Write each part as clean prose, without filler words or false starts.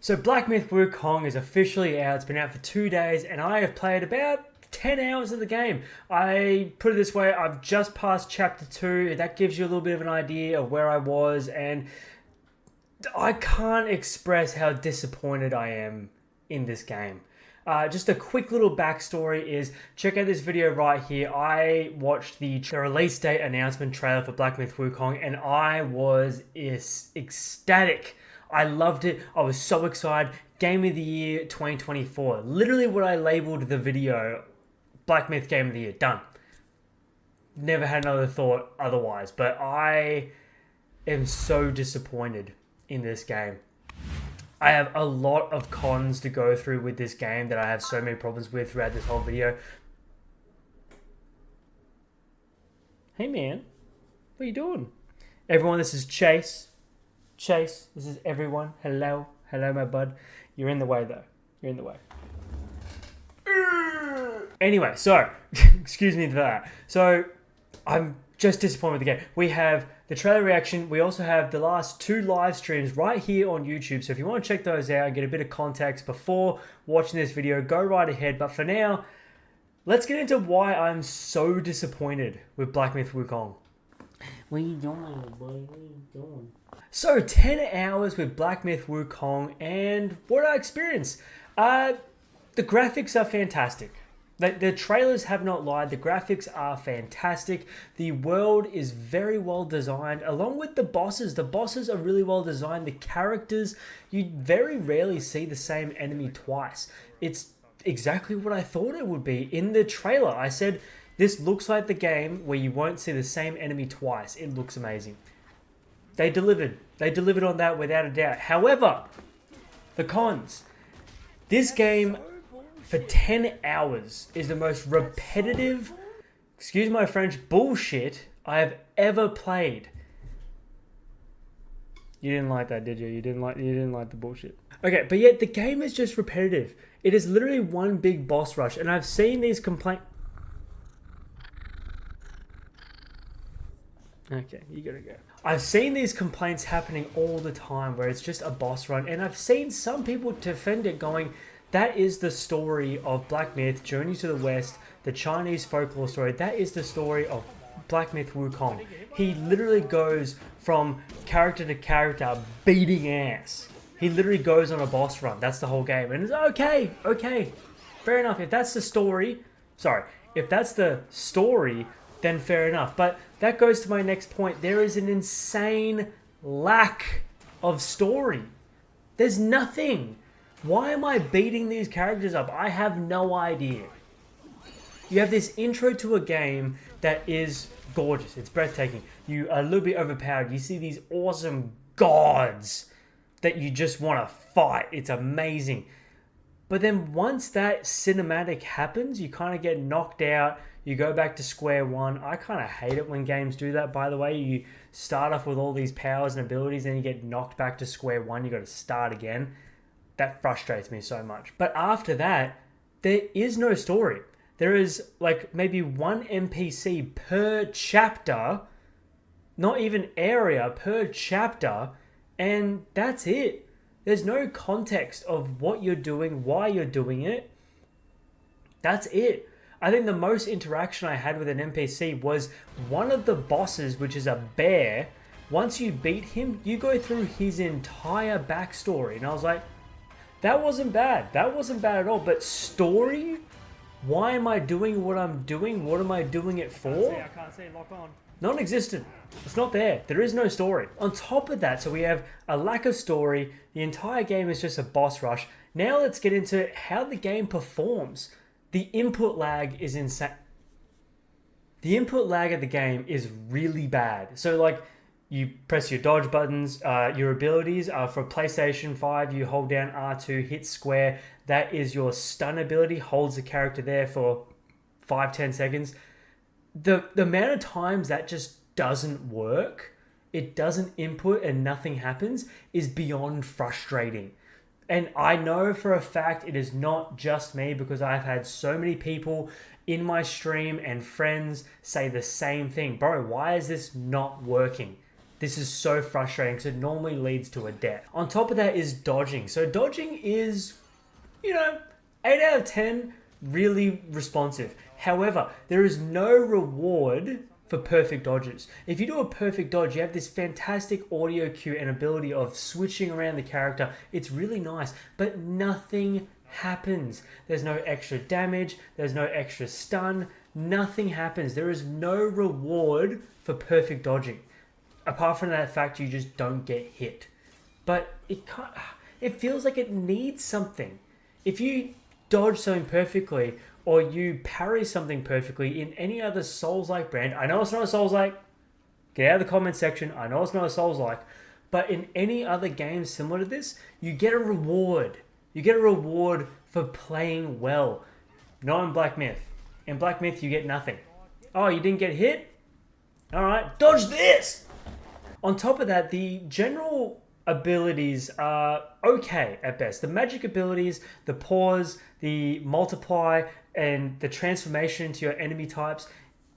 So Black Myth Wukong is officially out. It's been out for 2 days and I have played about 10 hours of the game. I put it this way, I've just passed chapter 2. That gives you a little bit of an idea of where I was, and I can't express how disappointed I am in this game. Just a quick little backstory is, check out this video right here. I watched the release date announcement trailer for Black Myth Wukong and I was ecstatic. I loved it. I was so excited. Game of the Year 2024. Literally what I labeled the video, Black Myth Game of the Year. Done. Never had another thought otherwise. But I am so disappointed in this game. I have a lot of cons to go through with this game that I have so many problems with throughout this whole video. Hey man, what are you doing? Everyone, this is Chase. Chase, this is everyone. Hello. Hello, my bud. You're in the way, though. You're in the way. Anyway, so, excuse me for that. So, I'm just disappointed with the game. We have the trailer reaction. We also have the last 2 live streams right here on YouTube. So if you want to check those out and get a bit of context before watching this video, go right ahead. But for now, let's get into why I'm so disappointed with Black Myth Wukong. What are you doing, boy? What are you doing? So, 10 hours with Black Myth Wukong, and what I experienced. The graphics are fantastic. The trailers have not lied. The graphics are fantastic. The world is very well designed, along with the bosses. The bosses are really well designed. The characters, you very rarely see the same enemy twice. It's exactly what I thought it would be. In the trailer, I said, this looks like the game where you won't see the same enemy twice. It looks amazing. They delivered. They delivered on that without a doubt. However, the cons. This game, for 10 hours, is the most repetitive, excuse my French, bullshit I have ever played. You didn't like that, did you? You didn't like the bullshit. Okay, but yet the game is just repetitive. It is literally one big boss rush, and I've seen these complaints. Okay, you gotta go. I've seen these complaints happening all the time where it's just a boss run, and I've seen some people defend it going, that is the story of Black Myth, Journey to the West, the Chinese folklore story. That is the story of Black Myth Wukong. He literally goes from character to character beating ass. He literally goes on a boss run. That's the whole game. And it's okay, fair enough. If that's the story, then fair enough. But that goes to my next point. There is an insane lack of story. There's nothing. Why am I beating these characters up? I have no idea. You have this intro to a game that is gorgeous. It's breathtaking. You are a little bit overpowered. You see these awesome gods that you just want to fight. It's amazing. But then once that cinematic happens, you kind of get knocked out. You go back to square one. I kind of hate it when games do that, by the way. You start off with all these powers and abilities, and you get knocked back to square one. You got to start again. That frustrates me so much. But after that, there is no story. There is like maybe one NPC per chapter, not even area, per chapter, and that's it. There's no context of what you're doing, why you're doing it. That's it. I think the most interaction I had with an NPC was one of the bosses, which is a bear. Once you beat him, you go through his entire backstory. And I was like, that wasn't bad. That wasn't bad at all. But story? Why am I doing what I'm doing? What am I doing it for? I can't see. Lock on. Non-existent. It's not there. There is no story. On top of that, so we have a lack of story. The entire game is just a boss rush. Now let's get into how the game performs. The input lag is insane. The input lag of the game is really bad. So like, you press your dodge buttons, your abilities are for PlayStation 5, you hold down R2, hit square. That is your stun ability, holds the character there for 5-10 seconds. The amount of times that just doesn't work, it doesn't input and nothing happens, is beyond frustrating. And I know for a fact it is not just me, because I've had so many people in my stream and friends say the same thing. Bro, why is this not working? This is so frustrating because it normally leads to a death. On top of that is dodging. So dodging is, 8 out of 10, really responsive. However, there is no reward for perfect dodges. If you do a perfect dodge, you have this fantastic audio cue and ability of switching around the character. It's really nice, but nothing happens. There's no extra damage. There's no extra stun. Nothing happens. There is no reward for perfect dodging. Apart from that fact, you just don't get hit. But it feels like it needs something. If you dodge something perfectly, or you parry something perfectly in any other Souls-like brand, I know it's not a Souls-like, get out of the comment section, I know it's not a Souls-like, but in any other game similar to this, you get a reward. You get a reward for playing well. Not in Black Myth. In Black Myth, you get nothing. Oh, you didn't get hit? Alright, dodge this! On top of that, the general abilities are okay at best. The magic abilities, the pause, the multiply, and the transformation into your enemy types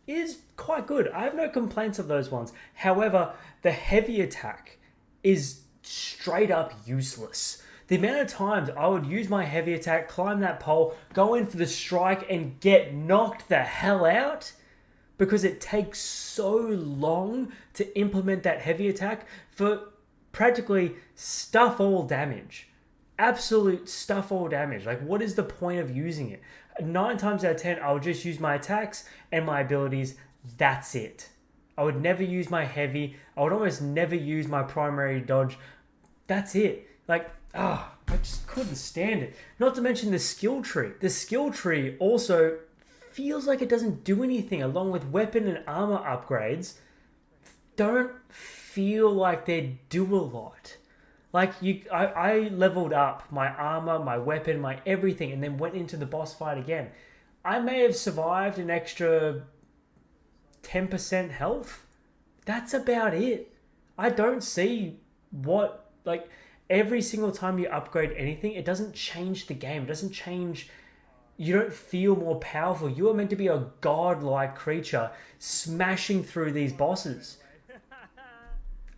is quite good. I have no complaints of those ones. However, the heavy attack is straight up useless. The amount of times I would use my heavy attack, climb that pole, go in for the strike, and get knocked the hell out because it takes so long to implement that heavy attack for practically stuff all damage. Absolute stuff all damage. Like, what is the point of using it? 9 times out of 10, I would just use my attacks and my abilities. That's it. I would never use my heavy. I would almost never use my primary dodge. That's it. Like, I just couldn't stand it. Not to mention the skill tree. The skill tree also feels like it doesn't do anything, along with weapon and armor upgrades. Don't feel like they do a lot. Like, I leveled up my armor, my weapon, my everything, and then went into the boss fight again. I may have survived an extra 10% health. That's about it. I don't see what, like, every single time you upgrade anything, it doesn't change the game. It doesn't change. You don't feel more powerful. You are meant to be a godlike creature smashing through these bosses.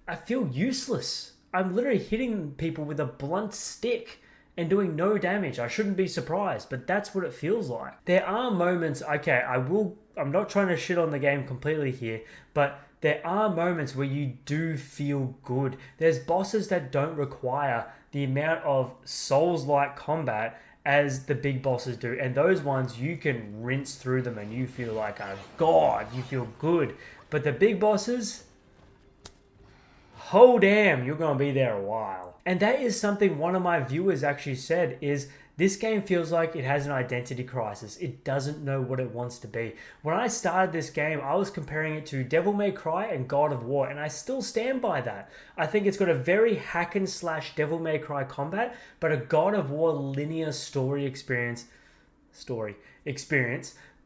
I feel useless. I'm literally hitting people with a blunt stick and doing no damage. I shouldn't be surprised, but that's what it feels like. There are moments, okay, I'm not trying to shit on the game completely here, but there are moments where you do feel good. There's bosses that don't require the amount of Souls-like combat as the big bosses do, and those ones you can rinse through them and you feel like a god, you feel good. But the big bosses, oh damn, you're gonna be there a while. And that is something one of my viewers actually said, is this game feels like it has an identity crisis. It doesn't know what it wants to be. When I started this game, I was comparing it to Devil May Cry and God of War, and I still stand by that. I think it's got a very hack and slash Devil May Cry combat, but a God of War linear story experience.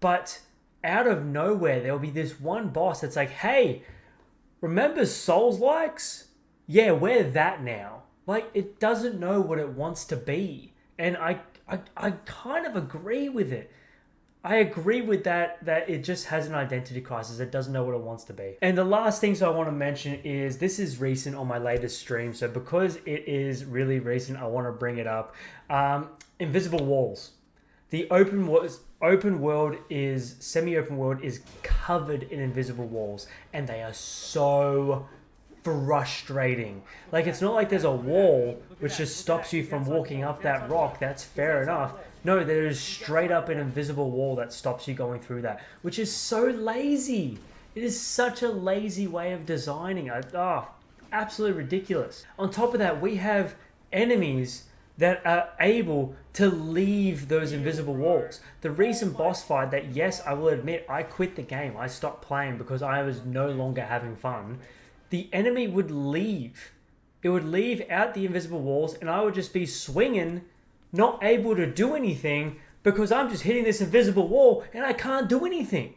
But out of nowhere, there'll be this one boss that's like, hey, remember Souls-likes? Yeah, we're that now. Like, it doesn't know what it wants to be. And I kind of agree with it. I agree with that it just has an identity crisis. It doesn't know what it wants to be. And the last thing I want to mention is, this is recent on my latest stream. So because it is really recent, I want to bring it up. Invisible walls. The semi-open world is covered in invisible walls. And they are so frustrating. Like, it's not like there's a wall which just stops you from walking up that rock. That's fair enough. No, there is straight up an invisible wall that stops you going through that, which is so lazy. It is such a lazy way of designing it. Absolutely ridiculous. On top of that, we have enemies that are able to leave those invisible walls. The recent boss fight that, yes, I will admit, I quit the game. I stopped playing because I was no longer having fun. The enemy would leave. It would leave out the invisible walls, and I would just be swinging, not able to do anything because I'm just hitting this invisible wall and I can't do anything.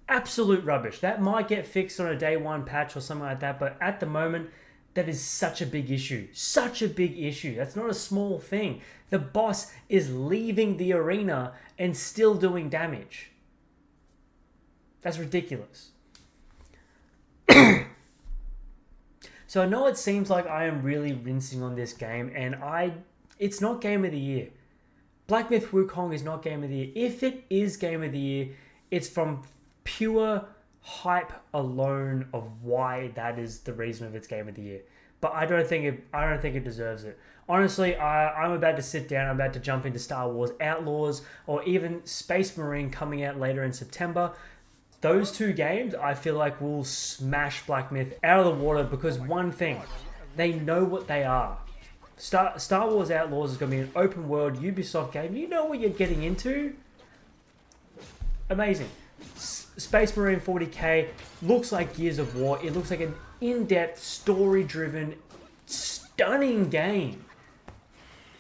Absolute rubbish. That might get fixed on a day one patch or something like that, but at the moment, that is such a big issue. Such a big issue. That's not a small thing. The boss is leaving the arena and still doing damage. That's ridiculous. So I know it seems like I am really rinsing on this game, and it's not Game of the Year. Black Myth Wukong is not Game of the Year. If it is Game of the Year, it's from pure hype alone of why that is the reason of its Game of the Year. But I don't think it deserves it. Honestly, I'm about to sit down. I'm about to jump into Star Wars Outlaws or even Space Marine coming out later in September. Those two games, I feel like, will smash Black Myth out of the water because one thing, they know what they are. Star Wars Outlaws is going to be an open world Ubisoft game. You know what you're getting into. Amazing. Space Marine 40k looks like Gears of War. It looks like an in-depth, story-driven, stunning game.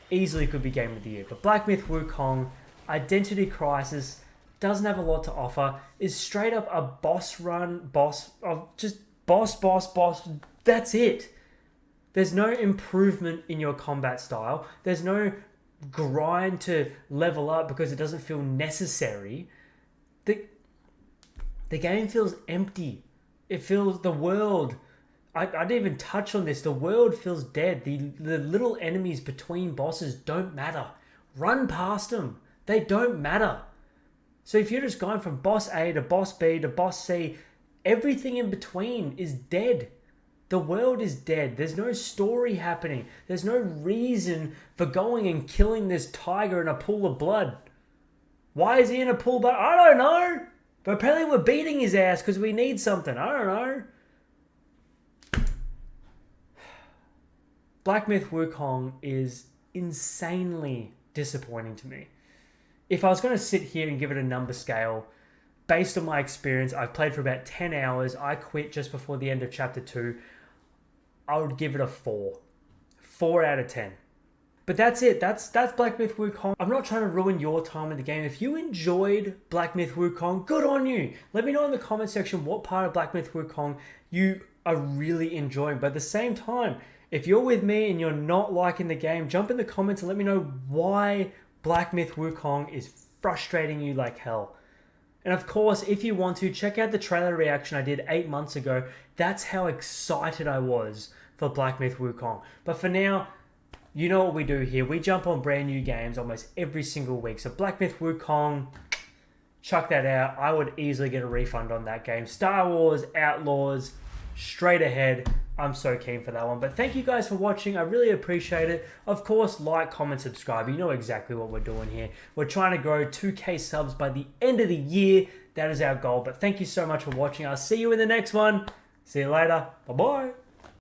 Easily could be Game of the Year. But Black Myth Wukong, Identity Crisis, doesn't have a lot to offer. Is straight up a boss. That's it. There's no improvement in your combat style. There's no grind to level up because it doesn't feel necessary. The game feels empty. It feels the world. I didn't even touch on this. The world feels dead. The little enemies between bosses don't matter. Run past them. They don't matter. So if you're just going from boss A to boss B to boss C, everything in between is dead. The world is dead. There's no story happening. There's no reason for going and killing this tiger in a pool of blood. Why is he in a pool of blood? I don't know. But apparently we're beating his ass because we need something. I don't know. Black Myth Wukong is insanely disappointing to me. If I was going to sit here and give it a number scale, based on my experience, I've played for about 10 hours. I quit just before the end of Chapter 2. I would give it a 4. 4 out of 10. But that's it. That's Black Myth Wukong. I'm not trying to ruin your time in the game. If you enjoyed Black Myth Wukong, good on you. Let me know in the comment section what part of Black Myth Wukong you are really enjoying. But at the same time, if you're with me and you're not liking the game, jump in the comments and let me know why Black Myth Wukong is frustrating you like hell. And of course, if you want to, check out the trailer reaction I did 8 months ago. That's how excited I was for Black Myth Wukong. But for now, you know what we do here. We jump on brand new games almost every single week. So Black Myth Wukong, chuck that out. I would easily get a refund on that game. Star Wars Outlaws, straight ahead. I'm so keen for that one. But thank you guys for watching. I really appreciate it. Of course, like, comment, subscribe. You know exactly what we're doing here. We're trying to grow 2K subs by the end of the year. That is our goal. But thank you so much for watching. I'll see you in the next one. See you later. Bye-bye.